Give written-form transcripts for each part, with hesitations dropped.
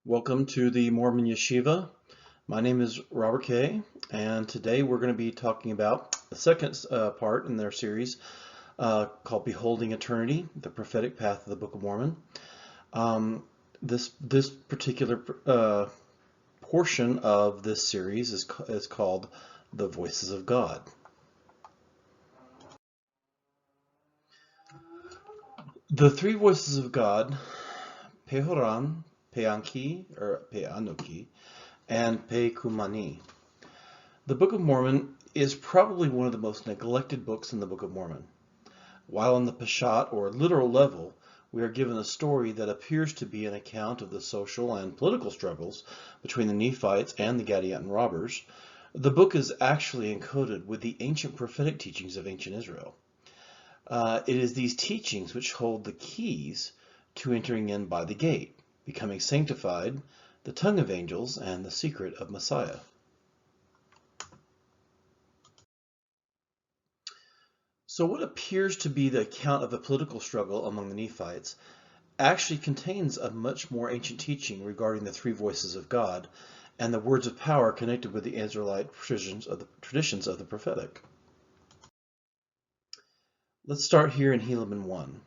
Welcome to the Mormon Yeshiva. My name is Robert Kay, and today we're going to be talking about the second part in their series called Beholding Eternity, the Prophetic Path of the Book of Mormon. This particular portion of this series is called The Voices of God. The three voices of God, Pehoran, Peanki, or Peanoki, and Pekumani. The Book of Mormon is probably one of the most neglected books in the Book of Mormon. While on the Peshat, or literal level, we are given a story that appears to be an account of the social and political struggles between the Nephites and the Gadianton robbers, the book is actually encoded with the ancient prophetic teachings of ancient Israel. It is these teachings which hold the keys to entering in by the gate, becoming sanctified, the tongue of angels, and the secret of Messiah. So what appears to be the account of a political struggle among the Nephites actually contains a much more ancient teaching regarding the three voices of God and the words of power connected with the Israelite traditions of the prophetic. Let's start here in Helaman 1.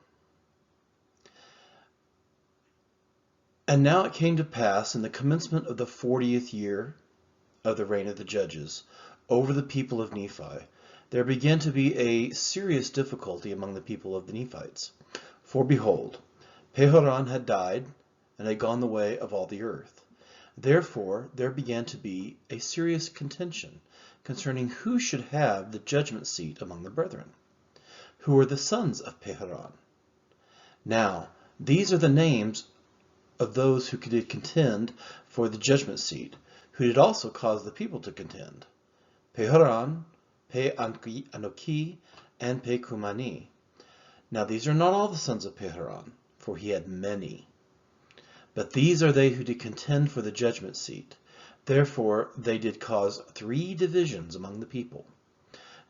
And now it came to pass in the commencement of the 40th year of the reign of the judges over the people of Nephi, there began to be a serious difficulty among the people of the Nephites. For behold, Pehoran had died, and had gone the way of all the earth. Therefore there began to be a serious contention concerning who should have the judgment seat among the brethren. Who were the sons of Pehoran? Now these are the names of those who did contend for the judgment seat, who did also cause the people to contend: Pehoran, Pe-Anoki, and Pe-Kumani. Now these are not all the sons of Pehoran, for he had many. But these are they who did contend for the judgment seat. Therefore they did cause 3 divisions among the people.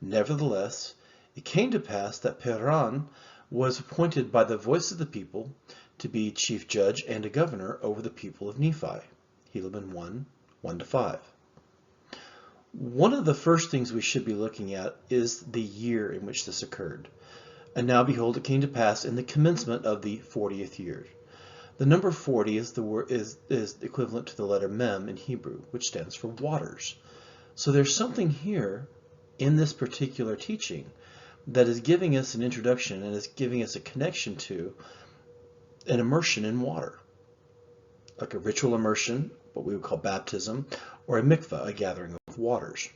Nevertheless, it came to pass that Pehoran was appointed by the voice of the people to be chief judge and a governor over the people of Nephi. Helaman 1, 1-5. One of the first things we should be looking at is the year in which this occurred. And now behold, it came to pass in the commencement of the 40th year. The number 40 is equivalent to the letter Mem in Hebrew, which stands for waters. So there's something here in this particular teaching that is giving us an introduction and is giving us a connection to an immersion in water, like a ritual immersion, what we would call baptism, or a mikvah, a gathering of waters.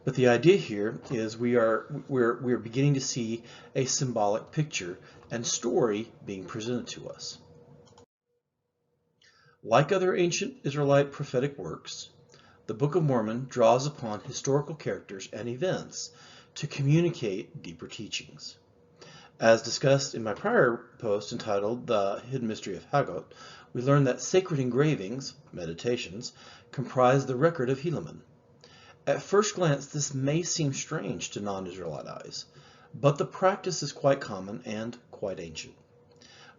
But the idea here is we're beginning to see a symbolic picture and story being presented to us. Like other ancient Israelite prophetic works, the Book of Mormon draws upon historical characters and events to communicate deeper teachings. As discussed in my prior post entitled The Hidden Mystery of Hagot, we learned that sacred engravings, meditations, comprise the record of Helaman. At first glance, this may seem strange to non-Israelite eyes, but the practice is quite common and quite ancient.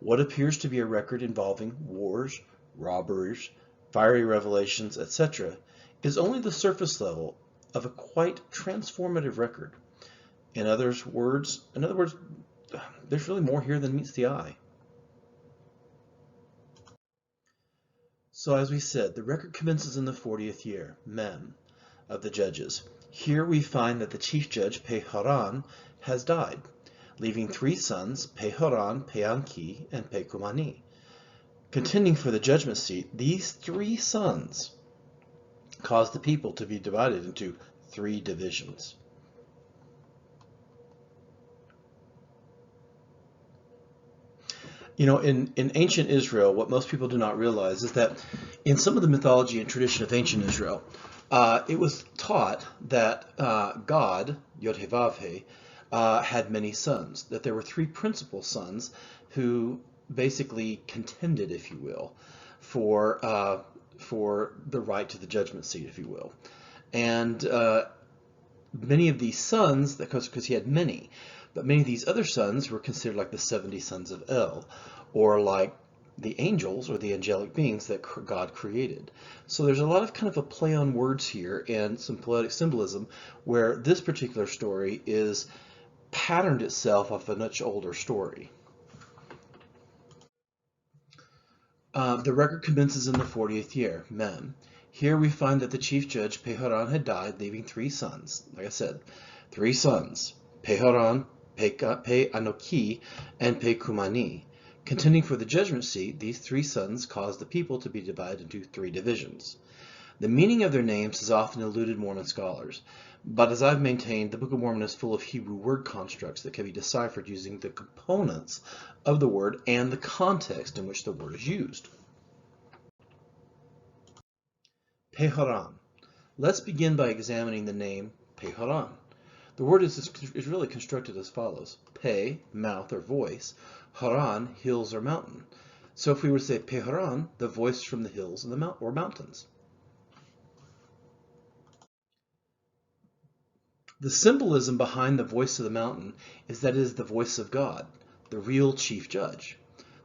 What appears to be a record involving wars, robberies, fiery revelations, etc., is only the surface level of a quite transformative record. In other words, there's really more here than meets the eye. So as we said, the record commences in the 40th year, Mem, of the judges. Here we find that the chief judge, Pehoran, has died, leaving 3 sons, Pehoran, Peanki, and Pekumani. Contending for the judgment seat, these 3 sons caused the people to be divided into 3 divisions. You know, in ancient Israel, what most people do not realize is that in some of the mythology and tradition of ancient Israel, it was taught that God, Yod-Heh-Vav-Heh, had many sons, that there were 3 principal sons who basically contended, if you will, for the right to the judgment seat, if you will. And many of these sons, because he had many, but many of these other sons were considered like the 70 sons of El, or like the angels or the angelic beings that God created. So there's a lot of kind of a play on words here and some poetic symbolism where this particular story is patterned itself off a much older story. The record commences in the 40th year, Mem. Here we find that the chief judge, Pehoran, had died, leaving 3 sons. Like I said, 3 sons, Pehoran, Pe-Anoki, and Pe-Kumani. Contending for the judgment seat, these 3 sons caused the people to be divided into 3 divisions. The meaning of their names has often eluded Mormon scholars, but as I've maintained, the Book of Mormon is full of Hebrew word constructs that can be deciphered using the components of the word and the context in which the word is used. Pehoran. Let's begin by examining the name Pehoran. The word is really constructed as follows. Pe, mouth or voice, Haran, hills or mountain. So if we were to say Pehoran, the voice from the hills and the mountains. The symbolism behind the voice of the mountain is that it is the voice of God, the real chief judge.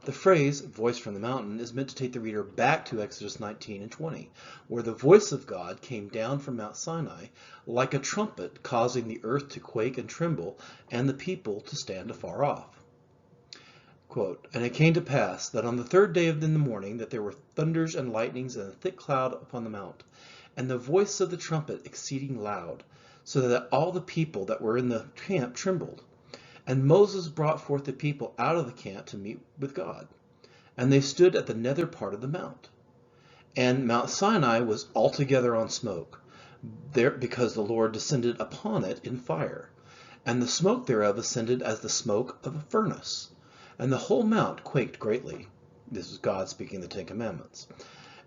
The phrase, voice from the mountain, is meant to take the reader back to Exodus 19 and 20, where the voice of God came down from Mount Sinai like a trumpet, causing the earth to quake and tremble, and the people to stand afar off. Quote, and it came to pass that on the 3rd day of the morning that there were thunders and lightnings and a thick cloud upon the mount, and the voice of the trumpet exceeding loud, so that all the people that were in the camp trembled. And Moses brought forth the people out of the camp to meet with God. And they stood at the nether part of the mount. And Mount Sinai was altogether on smoke, there because the Lord descended upon it in fire. And the smoke thereof ascended as the smoke of a furnace. And the whole mount quaked greatly. This is God speaking the 10 Commandments.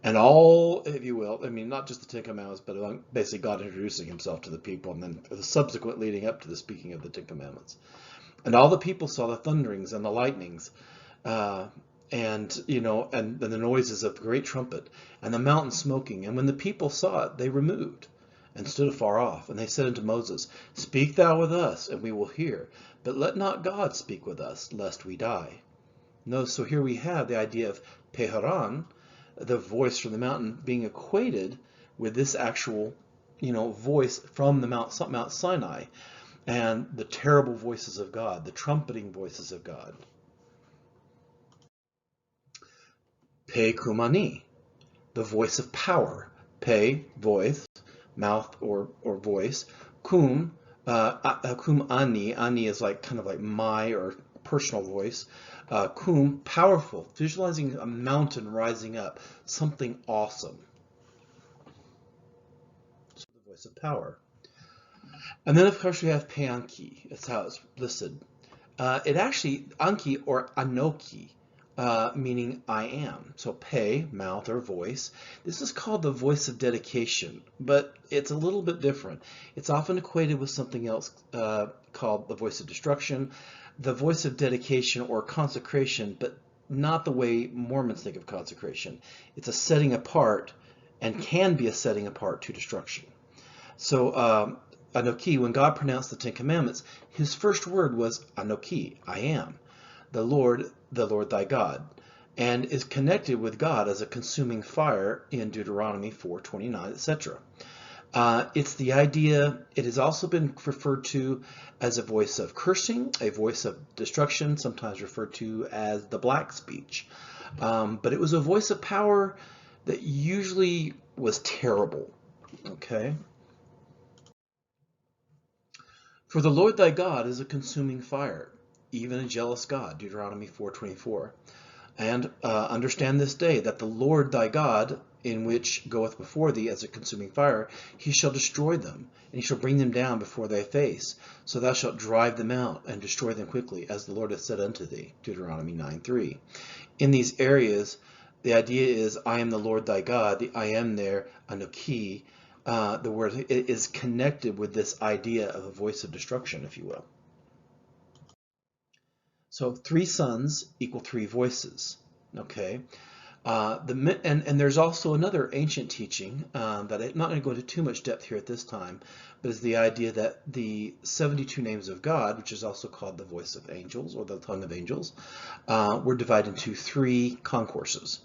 And all, if you will, I mean, not just the 10 Commandments, but basically God introducing himself to the people and then the subsequent leading up to the speaking of the 10 Commandments. And all the people saw the thunderings and the lightnings, and the noises of the great trumpet, and the mountain smoking. And when the people saw it, they removed and stood afar off. And they said unto Moses, Speak thou with us, and we will hear. But let not God speak with us, lest we die. No, so here we have the idea of Pehoran, the voice from the mountain, being equated with this actual, voice from the Mount Sinai, and the terrible voices of God, the trumpeting voices of God. Pe Kumani, the voice of power. Pe, voice, mouth or voice. Kum, ani is kind of like my or personal voice. Kum, powerful, visualizing a mountain rising up, something awesome. So the voice of power. And then, of course, we have Peanki. That's how it's listed. It actually, Anki or Anoki, meaning I am. So Pe, mouth or voice. This is called the voice of dedication, but it's a little bit different. It's often equated with something else called the voice of destruction, the voice of dedication or consecration, but not the way Mormons think of consecration. It's a setting apart and can be a setting apart to destruction. So Anoki, when God pronounced the 10 Commandments, his first word was Anoki, I am, the Lord thy God, and is connected with God as a consuming fire in Deuteronomy 4:29, etc. It's the idea, it has also been referred to as a voice of cursing, a voice of destruction, sometimes referred to as the black speech. But it was a voice of power that usually was terrible, okay? For the Lord thy God is a consuming fire, even a jealous God, Deuteronomy 4:24. And understand this day that the Lord thy God, in which goeth before thee as a consuming fire, he shall destroy them, and he shall bring them down before thy face. So thou shalt drive them out and destroy them quickly, as the Lord hath said unto thee, Deuteronomy 9:3. In these areas, the idea is, I am the Lord thy God. The I am there, Anoki, the word is connected with this idea of a voice of destruction, if you will. So 3 sons equal 3 voices, okay? And there's also another ancient teaching that I'm not going to go into too much depth here at this time, but is the idea that the 72 names of God, which is also called the voice of angels or the tongue of angels, were divided into three concourses: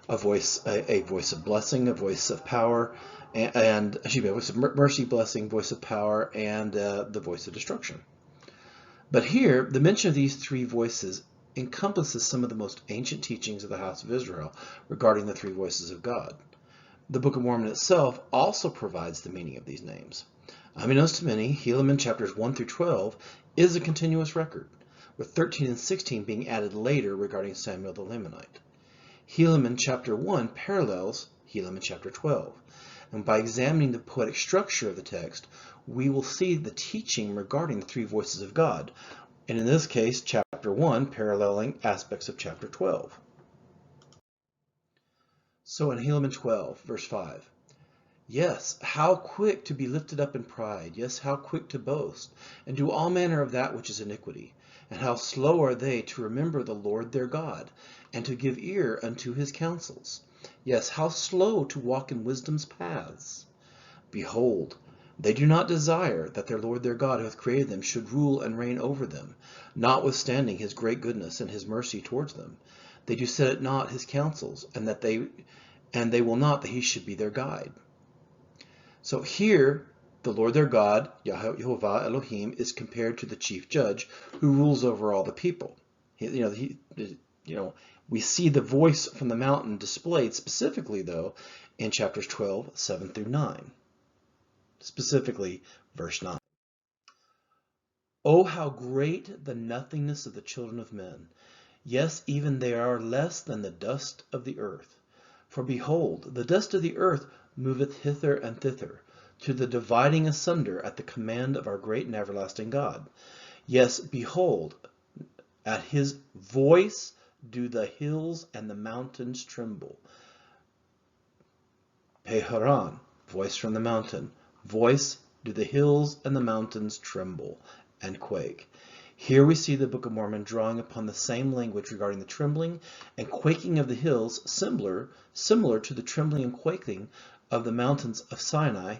a voice of blessing, a voice of power, and excuse me, a voice of mercy, blessing, voice of power, and the voice of destruction. But here, the mention of these three voices encompasses some of the most ancient teachings of the house of Israel regarding the three voices of God. The Book of Mormon itself also provides the meaning of these names. Unbeknownst to many, Helaman chapters 1 through 12 is a continuous record, with 13 and 16 being added later regarding Samuel the Lamanite. Helaman chapter 1 parallels Helaman chapter 12, and by examining the poetic structure of the text, we will see the teaching regarding the three voices of God, and in this case, chapter 1 paralleling aspects of chapter 12. So in Helaman 12, verse 5, yes, how quick to be lifted up in pride, yes, how quick to boast, and do all manner of that which is iniquity, and how slow are they to remember the Lord their God, and to give ear unto his counsels. Yes, how slow to walk in wisdom's paths. Behold, they do not desire that their Lord their God who hath created them should rule and reign over them, notwithstanding his great goodness and his mercy towards them. They do set at naught his counsels, and they will not that he should be their guide. So here, the Lord their God, Yehovah Elohim, is compared to the chief judge who rules over all the people. We see the voice from the mountain displayed specifically, though, in chapters 12, 7 through 9. Specifically, verse 9. Oh, how great the nothingness of the children of men! Yes, even they are less than the dust of the earth. For behold, the dust of the earth moveth hither and thither, to the dividing asunder at the command of our great and everlasting God. Yes, behold, at his voice do the hills and the mountains tremble. Peharan, voice from the mountain. Voice, do the hills and the mountains tremble and quake. Here we see the Book of Mormon drawing upon the same language regarding the trembling and quaking of the hills, similar to the trembling and quaking of the mountains of Sinai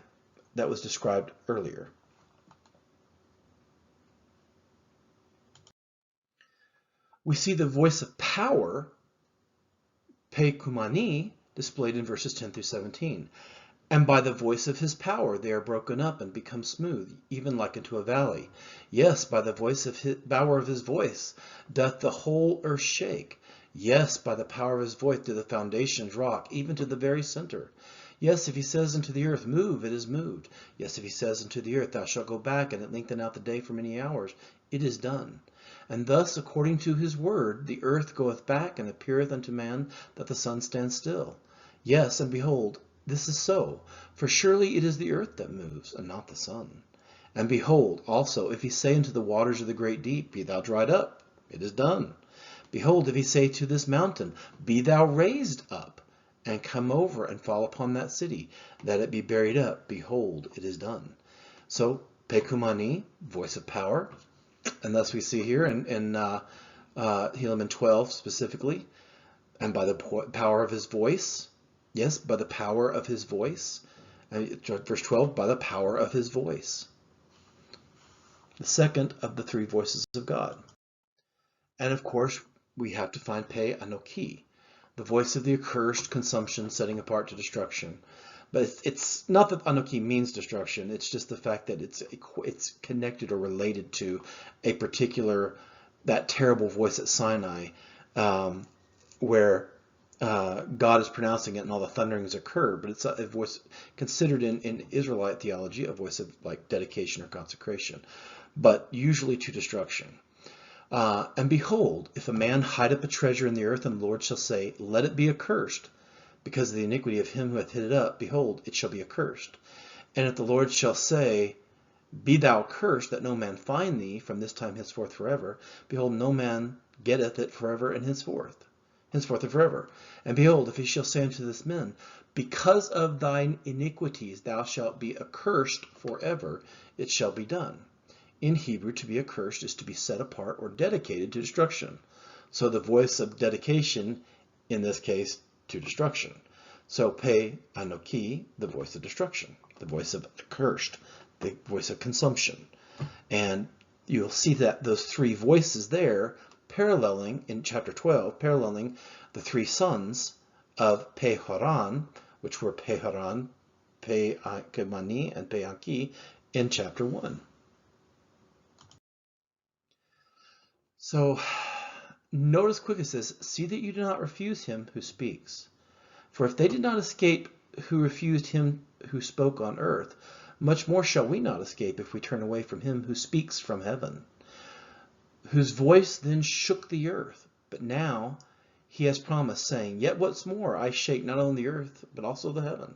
that was described earlier. We see the voice of power, Pekumani, displayed in verses 10 through 17. And by the voice of his power they are broken up and become smooth, even like unto a valley. Yes, by the power of his voice doth the whole earth shake. Yes, by the power of his voice do the foundations rock, even to the very center. Yes, if he says unto the earth, move, it is moved. Yes, if he says unto the earth, thou shalt go back, and it lengthen out the day for many hours, it is done. And thus, according to his word, the earth goeth back, and appeareth unto man that the sun stands still. Yes, and behold, this is so, for surely it is the earth that moves, and not the sun. And behold, also, if he say unto the waters of the great deep, be thou dried up, it is done. Behold, if he say to this mountain, be thou raised up, and come over and fall upon that city, that it be buried up, behold, it is done. So, Pekumani, voice of power, and thus we see here in Helaman 12 specifically, and by the power of his voice. Yes, by the power of his voice. Verse 12, by the power of his voice. The second of the three voices of God. And of course, we have to find Pe Anoki, the voice of the accursed, consumption, setting apart to destruction. But it's not that Anoki means destruction. It's just the fact that it's connected or related to a particular, that terrible voice at Sinai, where God is pronouncing it and all the thunderings occur, but it's a voice considered in Israelite theology a voice of like dedication or consecration, but usually to destruction. And behold, if a man hide up a treasure in the earth, and the Lord shall say, let it be accursed, because of the iniquity of him who hath hid it up, behold, it shall be accursed. And if the Lord shall say, be thou accursed, that no man find thee from this time henceforth forever, behold, no man getteth it forever and henceforth and forever. And behold, if he shall say unto this man, because of thine iniquities thou shalt be accursed forever, it shall be done. In Hebrew, to be accursed is to be set apart or dedicated to destruction. So the voice of dedication, in this case, to destruction. So Pe Anoki, the voice of destruction, the voice of accursed, the voice of consumption. And you'll see that those three voices there paralleling in chapter 12, paralleling the three sons of Pe Haran, which were Pe Haran, Pe Kemani, and Pe Anki in chapter 1. So notice quickly it says, see that you do not refuse him who speaks. For if they did not escape who refused him who spoke on earth, much more shall we not escape if we turn away from him who speaks from heaven, whose voice then shook the earth. But now he has promised, saying, yet once more I shake not only the earth, but also the heaven.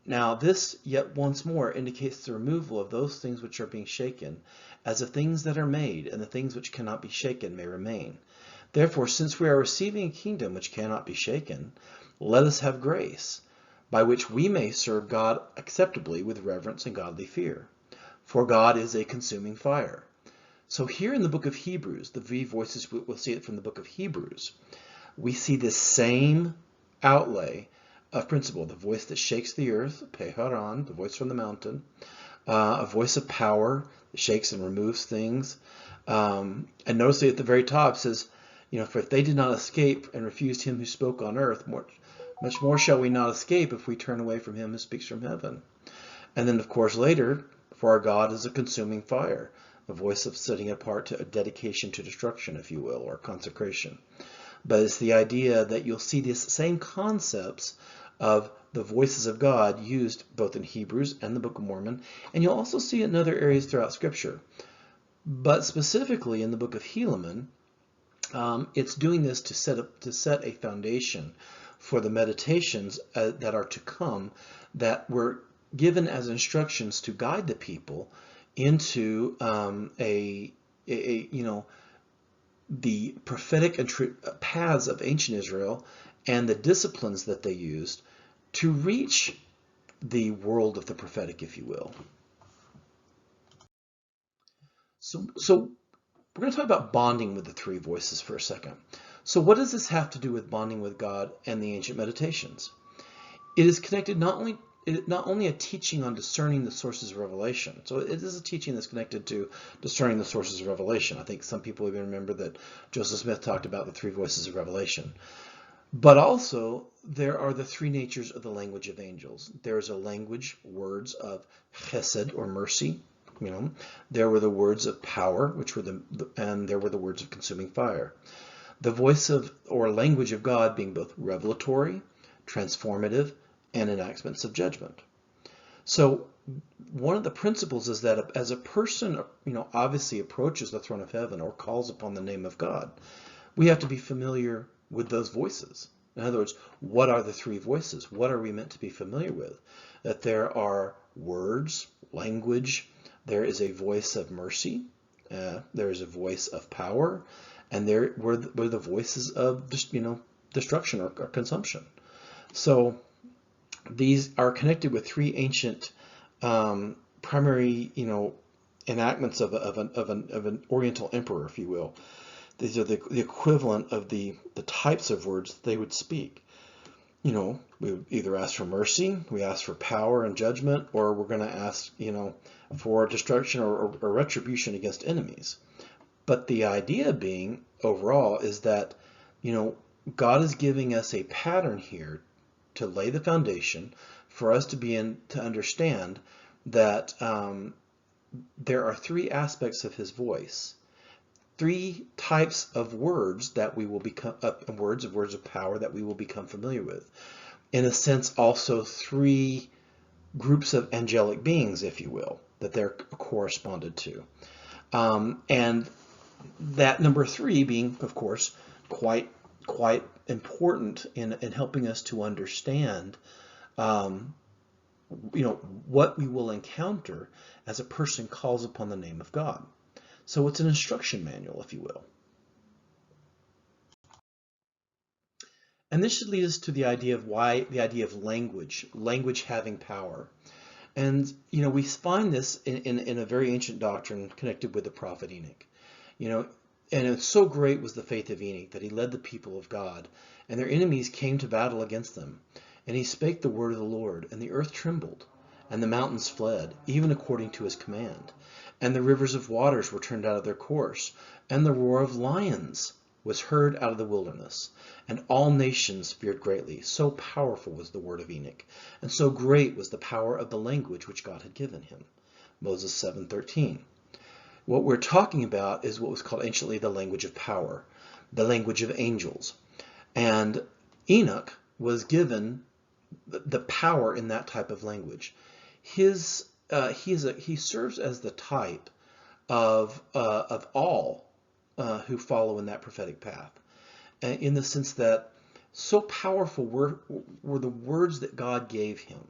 Now this yet once more indicates the removal of those things which are being shaken, as the things that are made, and the things which cannot be shaken may remain. Therefore, since we are receiving a kingdom which cannot be shaken, let us have grace, by which we may serve God acceptably with reverence and godly fear. For God is a consuming fire. So here in the book of Hebrews, the three voices, we'll see it from the book of Hebrews, we see this same outlay of principle, the voice that shakes the earth, Pe Haran, the voice from the mountain, a voice of power that shakes and removes things. And notice at the very top it says, for if they did not escape and refused him who spoke on earth, much more shall we not escape if we turn away from him who speaks from heaven. And then, of course, later, for our God is a consuming fire, a voice of setting apart to a dedication to destruction, if you will, or consecration. But it's the idea that you'll see these same concepts of the voices of God used both in Hebrews and the Book of Mormon, and you'll also see it in other areas throughout Scripture. But specifically in the book of Helaman, it's doing this to set a foundation for the meditations that are to come, that were given as instructions to guide the people into the prophetic paths of ancient Israel and the disciplines that they used to reach the world of the prophetic, if you will. So we're going to talk about bonding with the three voices for a second. So what does this have to do with bonding with God and the ancient meditations? It is connected not only a teaching on discerning the sources of revelation. So it is a teaching that's connected to discerning the sources of revelation. I think some people even remember that Joseph Smith talked about the three voices of revelation. But also, there are the three natures of the language of angels. There is a language, words of chesed, or mercy. There were the words of power, which were and there were the words of consuming fire. The voice of, or language of God, being both revelatory, transformative, and enactments of judgment. So one of the principles is that as a person, obviously approaches the throne of heaven or calls upon the name of God, we have to be familiar with those voices. In other words, what are the three voices? What are we meant to be familiar with? That there are words, language, there is a voice of mercy, there is a voice of power, and there were the voices of destruction or consumption. So these are connected with three ancient primary enactments of an Oriental emperor, if you will. These are the equivalent of the types of words they would speak. We would either ask for mercy, we ask for power and judgment, or we're going to ask, for destruction or retribution against enemies. But the idea being overall is that, God is giving us a pattern here to lay the foundation for us to begin to understand that there are three aspects of his voice. Three types of words that we will become, words of power that we will become familiar with. In a sense, also three groups of angelic beings, if you will, that they're corresponded to. And that number three being, of course, quite important in helping us to understand, what we will encounter as a person calls upon the name of God. So it's an instruction manual, if you will. And this should lead us to the idea of language having power. And, we find this in a very ancient doctrine connected with the prophet Enoch. so great was the faith of Enoch that he led the people of God, and their enemies came to battle against them. And he spake the word of the Lord, and the earth trembled, and the mountains fled, even according to his command. And the rivers of waters were turned out of their course, and the roar of lions was heard out of the wilderness. And all nations feared greatly. So powerful was the word of Enoch, and so great was the power of the language which God had given him. Moses 7:13. What we're talking about is what was called anciently the language of power, the language of angels. And Enoch was given the power in that type of language. He serves as the type of all who follow in that prophetic path, in the sense that so powerful were the words that God gave him,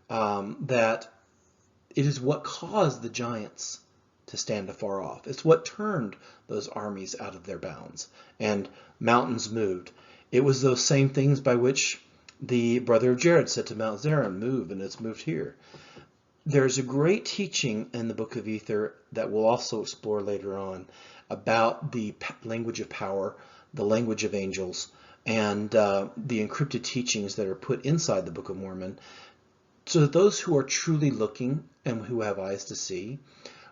that it is what caused the giants to stand afar off. It's what turned those armies out of their bounds, and mountains moved. It was those same things by which the brother of Jared said to Mount Zerin, move, and it's moved here. There's a great teaching in the Book of Ether that we'll also explore later on about the language of power, the language of angels, and the encrypted teachings that are put inside the Book of Mormon, so that those who are truly looking and who have eyes to see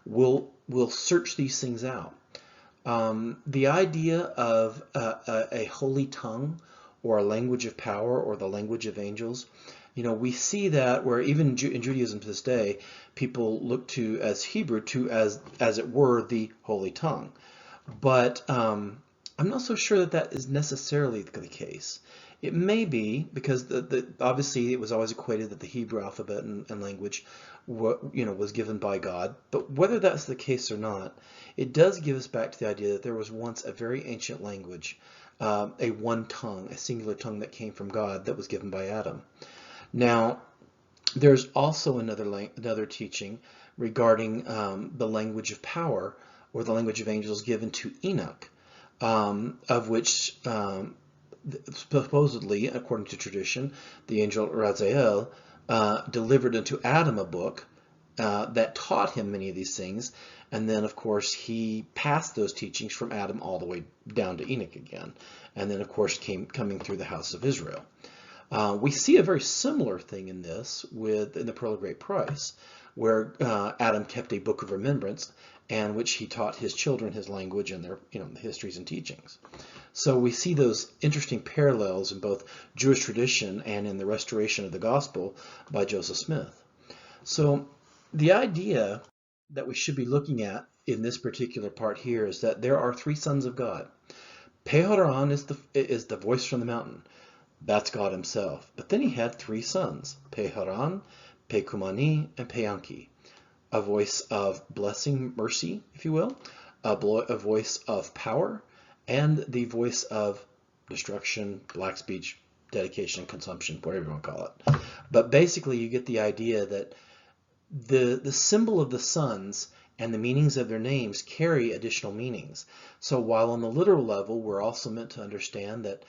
will search these things out. The idea of a holy tongue, or a language of power, or the language of angels, we see that where even in Judaism to this day, people look to as Hebrew as it were the holy tongue. But I'm not so sure that is necessarily the case. It may be because obviously it was always equated that the Hebrew alphabet and language was given by God. But whether that's the case or not, it does give us back to the idea that there was once a very ancient language, a one tongue, a singular tongue that came from God that was given by Adam. Now, there's also another teaching regarding the language of power, or the language of angels given to Enoch, of which supposedly, according to tradition, the angel Raziel delivered unto Adam a book that taught him many of these things, and then of course he passed those teachings from Adam all the way down to Enoch again, and then of course coming through the house of Israel. We see a very similar thing in this in the Pearl of Great Price, where Adam kept a book of remembrance, and which he taught his children his language and their histories and teachings. So we see those interesting parallels in both Jewish tradition and in the restoration of the gospel by Joseph Smith. So the idea that we should be looking at in this particular part here is that there are three sons of God. Pehoran is the voice from the mountain. That's God himself. But then he had three sons, Pehoran, Pekumani, and Peanki. A voice of blessing, mercy, if you will, a voice of power, and the voice of destruction, black speech, dedication, consumption, whatever you want to call it. But basically you get the idea that the symbol of the sons and the meanings of their names carry additional meanings. So while on the literal level we're also meant to understand that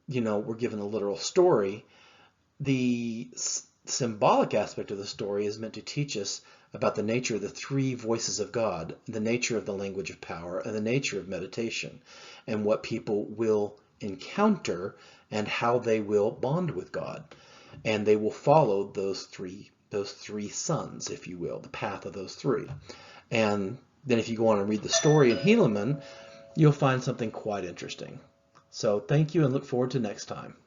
we're given a literal story, the symbolic aspect of the story is meant to teach us about the nature of the three voices of God, the nature of the language of power, and the nature of meditation, and what people will encounter and how they will bond with God. And they will follow those three sons, if you will, the path of those three. And then if you go on and read the story in Helaman, you'll find something quite interesting. So thank you, and look forward to next time.